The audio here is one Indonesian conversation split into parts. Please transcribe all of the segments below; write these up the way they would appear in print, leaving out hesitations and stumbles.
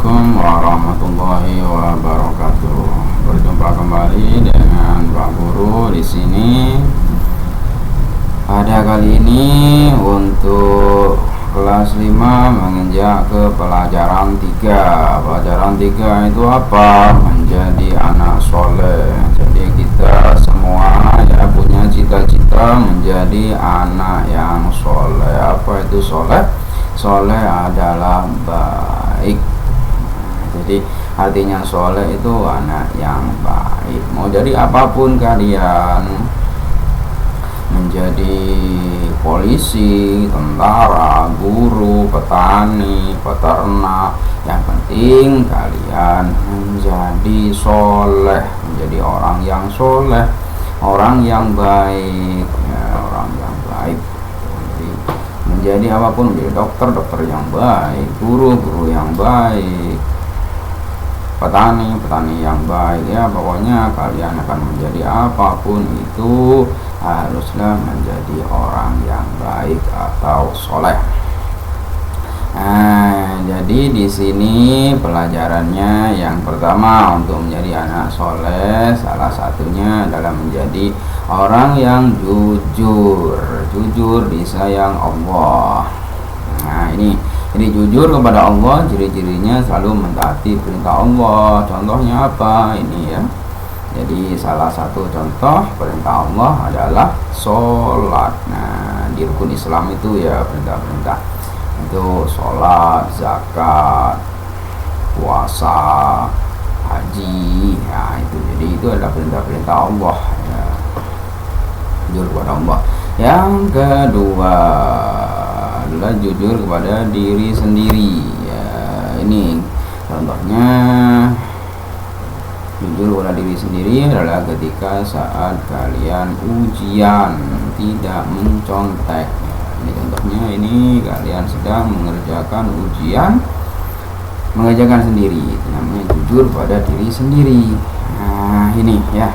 Assalamualaikum warahmatullahi wabarakatuh. Berjumpa kembali dengan Pak Guru di sini. Pada kali ini untuk kelas 5 menginjak ke pelajaran 3. Pelajaran 3 itu apa? Menjadi anak soleh. Jadi kita semua ya punya cita-cita menjadi anak yang soleh. Apa itu soleh? Soleh adalah baik. Jadi artinya soleh itu anak yang baik. Mau jadi apapun kalian, menjadi polisi, tentara, guru, petani, peternak, yang penting kalian menjadi soleh, menjadi orang yang soleh, orang yang baik ya, orang yang baik. Jadi menjadi apapun, menjadi dokter yang baik, guru yang baik, petani yang baik ya, pokoknya kalian akan menjadi apapun itu haruslah menjadi orang yang baik atau soleh. Nah, jadi di sini pelajarannya yang pertama untuk menjadi anak soleh, salah satunya adalah menjadi orang yang jujur disayang Allah. Nah, ini jadi jujur kepada Allah, ciri-cirinya selalu mentaati perintah Allah. Contohnya apa? Ini ya. Jadi salah satu contoh perintah Allah adalah sholat. Nah, di rukun Islam itu ya perintah-perintah itu sholat, zakat, puasa, haji. Nah, itu jadi itu adalah perintah-perintah Allah ya. Jujur kepada Allah. Yang kedua adalah jujur kepada diri sendiri ya. Ini contohnya jujur kepada diri sendiri adalah ketika saat kalian ujian tidak mencontek. Ini contohnya, ini kalian sedang mengerjakan ujian, mengerjakan sendiri, itu namanya jujur pada diri sendiri. Nah, ini ya.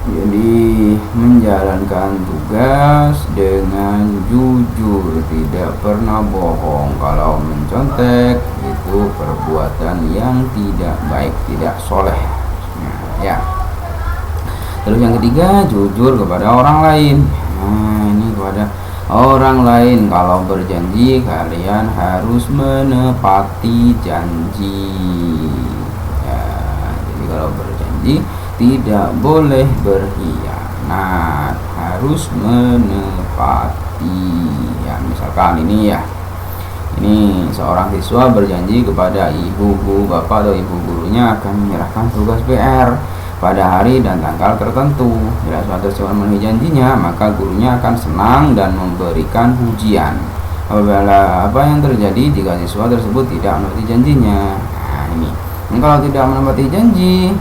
Jadi menjalankan tugas dengan jujur, tidak pernah bohong. Kalau mencontek itu perbuatan yang tidak baik, tidak soleh. Nah, ya. Terus yang ketiga, jujur kepada orang lain. Nah, ini kepada orang lain, kalau berjanji kalian harus menepati janji. Ya, jadi kalau berjanji tidak boleh berkhianat, harus menepati. Ya, misalkan ini ya, ini seorang siswa berjanji kepada ibu bapak atau ibu gurunya akan menyerahkan tugas PR pada hari dan tanggal tertentu. Bila suatu siswa memenuhi janjinya, maka gurunya akan senang dan memberikan pujian. Apabila apa yang terjadi jika siswa tersebut tidak menepati janjinya? Nah, ini kalau tidak menepati janji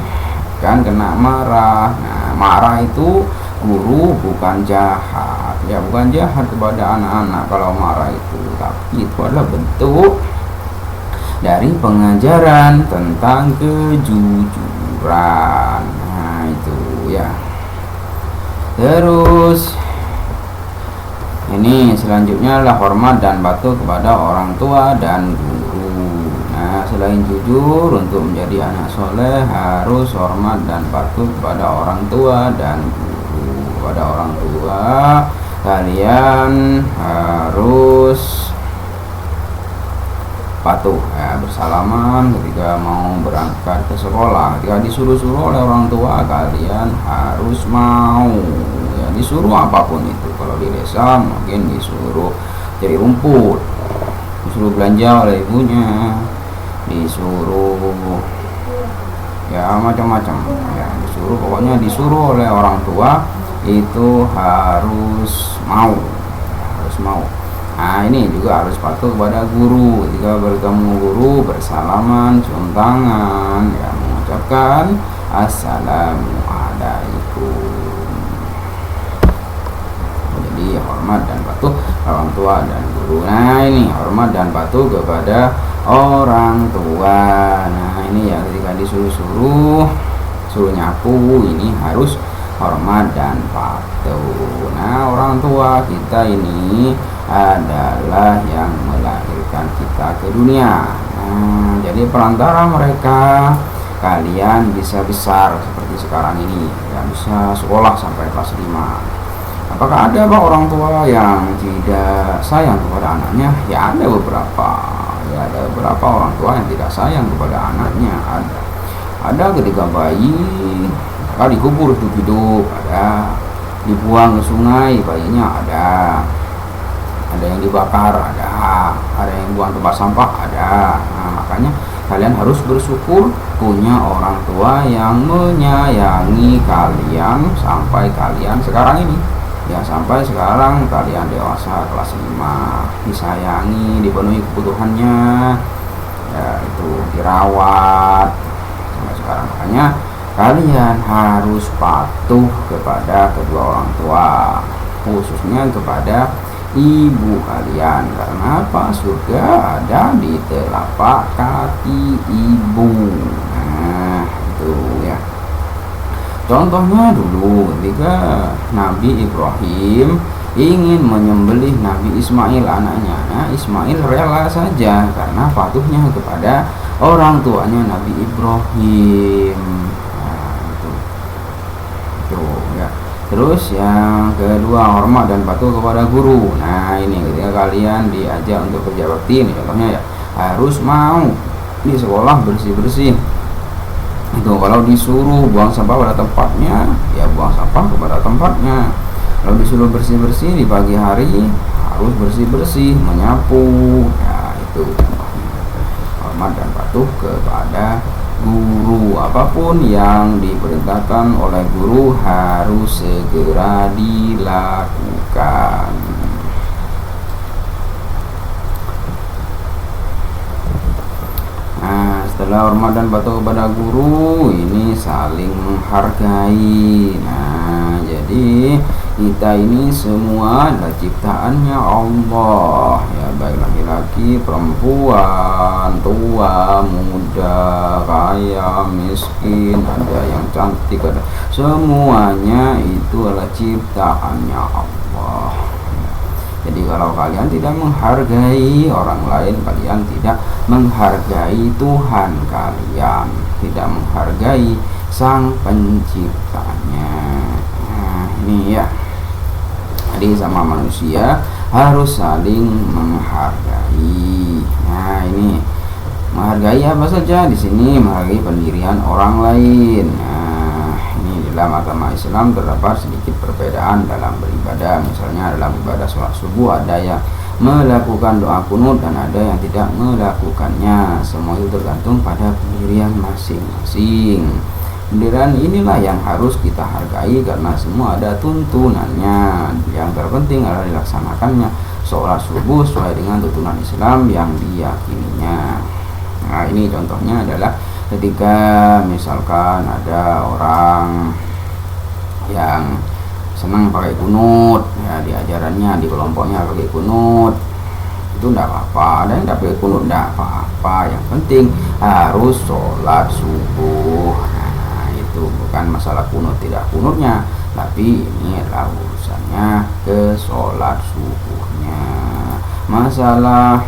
kan kena marah. Nah, marah itu guru bukan jahat ya, bukan jahat kepada anak-anak kalau marah itu, tapi itu adalah bentuk dari pengajaran tentang kejujuran. Nah, itu ya. Terus ini selanjutnya adalah hormat dan patuh kepada orang tua dan guru. Nah, selain jujur, untuk menjadi anak soleh harus hormat dan patuh kepada orang tua dan guru. Kepada orang tua kalian harus patuh ya, bersalaman ketika mau berangkat ke sekolah. Ketika disuruh-suruh oleh orang tua, kalian harus mau ya, disuruh apapun itu. Kalau di desa mungkin disuruh cari rumput, disuruh belanja oleh ibunya, disuruh ya macam-macam ya, disuruh, pokoknya disuruh oleh orang tua itu harus mau ya, harus mau. Nah, ini juga harus patuh kepada guru. Ketika bertemu guru, bersalaman, cium tangan ya, mengucapkan assalamualaikum. Jadi hormat dan patuh orang tua dan guru. Nah, ini hormat dan patuh kepada orang tua. Nah, ini ya, ketika disuruh nyapu, ini harus hormat dan patuh. Nah, orang tua kita ini adalah yang melahirkan kita ke dunia. Nah, Jadi perantara mereka kalian bisa besar seperti sekarang ini, ya bisa sekolah sampai kelas 5. Apakah ada orang tua yang tidak sayang kepada anaknya? Ya ada beberapa. Ya ada beberapa orang tua yang tidak sayang kepada anaknya. Ada ketika bayi dikubur hidup-hidup, ada dibuang ke sungai bayinya, ada yang dibakar, ada yang buang tempat sampah, ada. Makanya kalian harus bersyukur punya orang tua yang menyayangi kalian sampai kalian sekarang ini, ya sampai sekarang kalian dewasa kelas 5, disayangi, dipenuhi kebutuhannya, ya itu dirawat sampai sekarang. Makanya kalian harus patuh kepada kedua orang tua, khususnya kepada ibu kalian. Karena apa? Surga ada di telapak kaki ibu. Nah itu ya. Contohnya dulu ketika Nabi Ibrahim ingin menyembelih Nabi Ismail anaknya. Nah, Ismail rela saja karena patuhnya kepada orang tuanya Nabi Ibrahim. Nah, itu ya. Terus yang kedua, hormat dan patuh kepada guru. Nah ini ketika kalian diajak untuk kerja bakti, ini contohnya ya, harus mau di sekolah bersih-bersih. Itu kalau disuruh buang sampah pada tempatnya, ya buang sampah kepada tempatnya. Kalau disuruh bersih-bersih di pagi hari, harus bersih-bersih, menyapu. Ya itu contohnya. Hormat dan patuh kepada guru. Apapun yang diperintahkan oleh guru harus segera dilakukan. Nah, setelah hormat dan patuh kepada guru, ini saling menghargai. Nah, jadi kita ini semua adalah ciptaannya Allah, ya baik laki-laki, perempuan, tua, muda, kaya, miskin, ada yang cantik, ada, semuanya itu adalah ciptaannya Allah. Jadi kalau kalian tidak menghargai orang lain, kalian tidak menghargai Tuhan kalian, tidak menghargai Sang Penciptanya. Nah ini ya, jadi sama manusia harus saling menghargai. Nah ini menghargai apa saja di sini? Menghargai pendirian orang lain. Nah ini dalam agama Islam terdapat sedikit perbedaan dalam beribadah. Misalnya dalam ibadah sholat subuh ada yang melakukan doa kunut dan ada yang tidak melakukannya. Semua itu tergantung pada pendirian masing-masing. Pendirian inilah yang harus kita hargai karena semua ada tuntunannya. Yang terpenting adalah dilaksanakannya sholat subuh sesuai dengan tuntunan Islam yang diyakininya. Nah ini contohnya adalah ketika misalkan ada orang yang senang pakai kunut, ya di ajarannya, di kelompoknya pakai kunut, itu tidak apa-apa. Ada yang tidak pakai kunut, tidak apa-apa. Yang penting harus sholat subuh. Nah itu bukan masalah kunut tidak kunutnya, tapi ini adalah urusannya ke sholat subuhnya. Masalah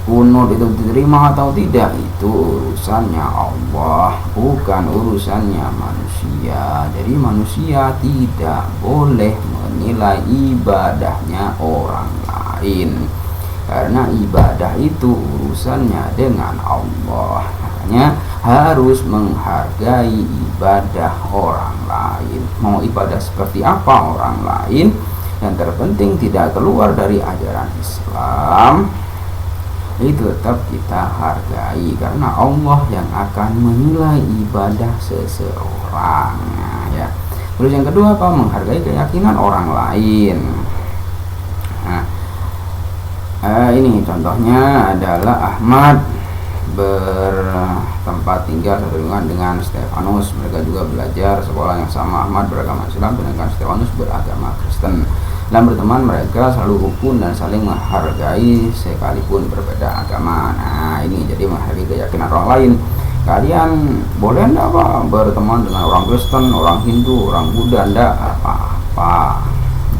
kunut itu diterima atau tidak itu urusannya Allah, bukan urusannya manusia. Jadi manusia tidak boleh menilai ibadahnya orang lain, karena ibadah itu urusannya dengan Allah. Makanya harus menghargai ibadah orang lain. Mau ibadah seperti apa orang lain, yang terpenting tidak keluar dari ajaran Islam, itu tetap kita hargai karena Allah yang akan menilai ibadah seseorang. Nah, ya. Terus yang kedua apa? Menghargai keyakinan orang lain. Nah, ini contohnya adalah Ahmad bertempat tinggal satu dengan Stefanus. Mereka juga belajar sekolah yang sama. Ahmad beragama Islam, sedangkan Stefanus beragama Kristen. Dalam berteman mereka selalu rukun dan saling menghargai sekalipun berbeda agama. Nah ini jadi menghargai keyakinan orang lain. Kalian boleh enggak Pak berteman dengan orang Kristen, orang Hindu, orang Buddha? Enggak apa-apa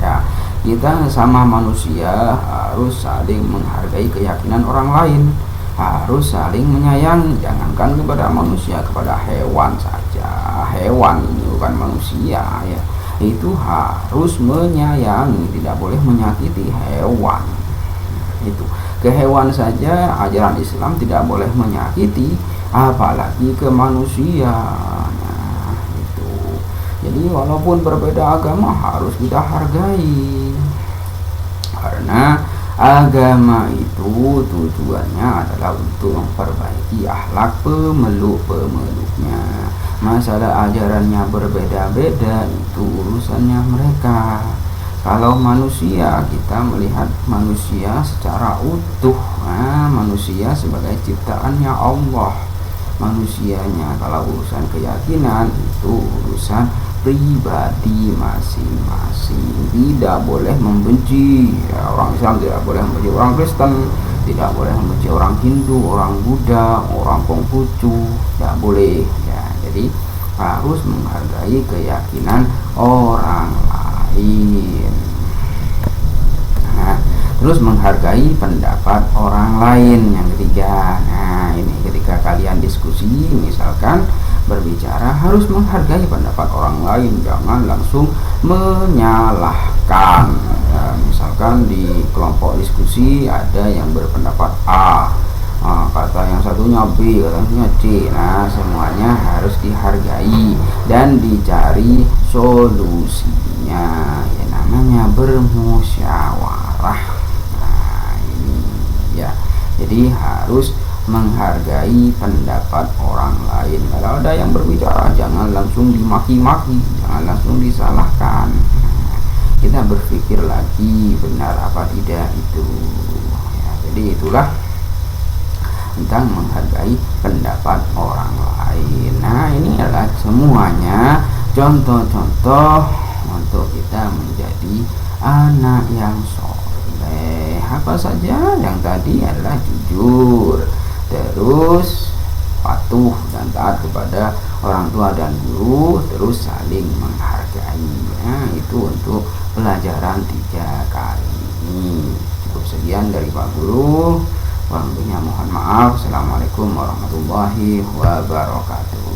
ya, kita sama manusia harus saling menghargai keyakinan orang lain. harus saling menyayangi, jangankan kepada manusia, kepada hewan saja. Hewan ini bukan manusia ya, itu harus menyayangi, tidak boleh menyakiti hewan. Itu ke hewan saja ajaran Islam tidak boleh menyakiti, apalagi ke manusia. Nah, itu. Jadi walaupun berbeda agama harus kita hargai, karena agama itu tujuannya adalah untuk memperbaiki akhlak pemeluk-pemeluknya. Masalah ajarannya berbeda-beda itu urusannya mereka. Kalau manusia, kita melihat manusia secara utuh. Manusia sebagai ciptaannya Allah. Manusianya, kalau urusan keyakinan itu urusan pribadi masing-masing, tidak boleh membenci ya, orang Islam tidak boleh membenci orang Kristen, tidak boleh membenci orang Hindu, orang Buddha, orang Konghucu, tidak boleh ya. Jadi harus menghargai keyakinan orang lain. Nah, terus menghargai pendapat orang lain yang ketiga. Nah, ini ketika kalian diskusi, misalkan berbicara, harus menghargai pendapat orang lain, jangan langsung menyalahkan ya, misalkan di kelompok diskusi ada yang berpendapat A, kata yang satunya B, kata yang satunya C. Nah, semuanya harus dihargai dan dicari solusinya ya, namanya bermusyawarah. Nah, ini ya, jadi harus menghargai pendapat orang lain. Kalau ada yang berbicara, jangan langsung dimaki-maki, jangan langsung disalahkan. Kita berpikir lagi benar apa tidak itu ya, jadi itulah tentang menghargai pendapat orang lain. Nah, ini adalah semuanya contoh-contoh untuk kita menjadi anak yang soleh. Apa saja yang tadi adalah jujur, terus patuh dan taat kepada orang tua dan guru, terus saling menghargai. Nah, itu untuk pelajaran 3 kali ini. Cukup sekian dari Pak Guru. Kurang lebihnya mohon maaf. Assalamualaikum warahmatullahi wabarakatuh.